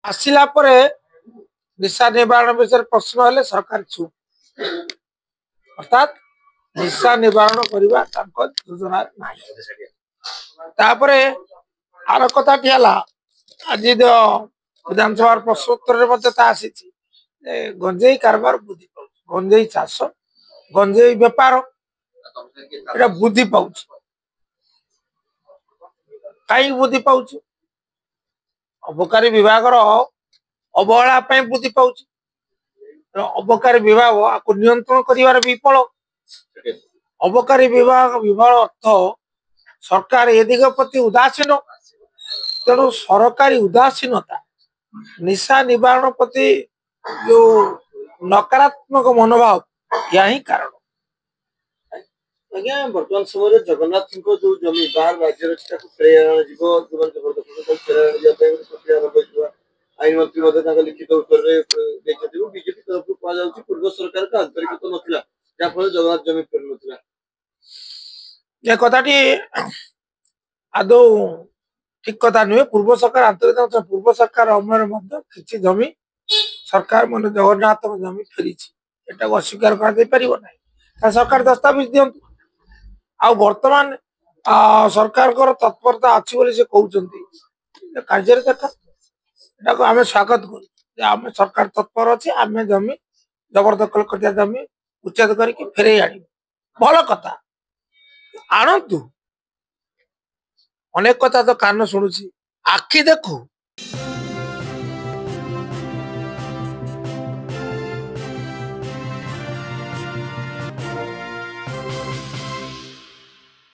आसिला परे निशा निवारण विषय प्रश्न हेले सरकार चुप अर्थात निशा निवारण करवा योजना तापरे आर कथाटी आज विधानसभा प्रश्नोत्तर आसी गंजेई कारबार बुद्धि पाँच गंजेई चाष गंजेई बेपार बुद्धि पाँच कहीं बुद्धि पाँच अबकारी विभाग अवहेला बुद्धि पाँच अबकारी विभाग आपको नियंत्रण कर विफल अबकारी विभाग विफल अर्थ सरकार ए दिग प्रति उदासीन तेणु सरकारी उदासीनता निशा निवारण प्रति जो नकारात्मक मनोभाव या ही कारण आज्ञा वर्तमान समय जगन्नाथ जो जमी बाहर राज्य आईन मंत्री लिखित उत्तर बीजेपी तरफ कह पूर्व सरकार का आंतरिकता नथिला जहाँफल जगन्नाथ जमी फेर नथिला ये कथाटी आदौ ठीक कथा नुहे पूर्व सरकार आंतरिक पूर्व सरकार अमल कि जमी सरकार मन जगन्नाथ जमी फेरी अस्वीकार कर सरकार दस्तावेज दिंतु आ वर्तमान सरकार तत्परता अच्छी से कहते कार्य देखा आम स्वागत कर सरकार तत्पर अच्छे आम जमी जबरदखल कर जमी उच्छेद करके फेरे आनी भल कथा आणतु अनेक कथा तो कान शुणुची आखि देखु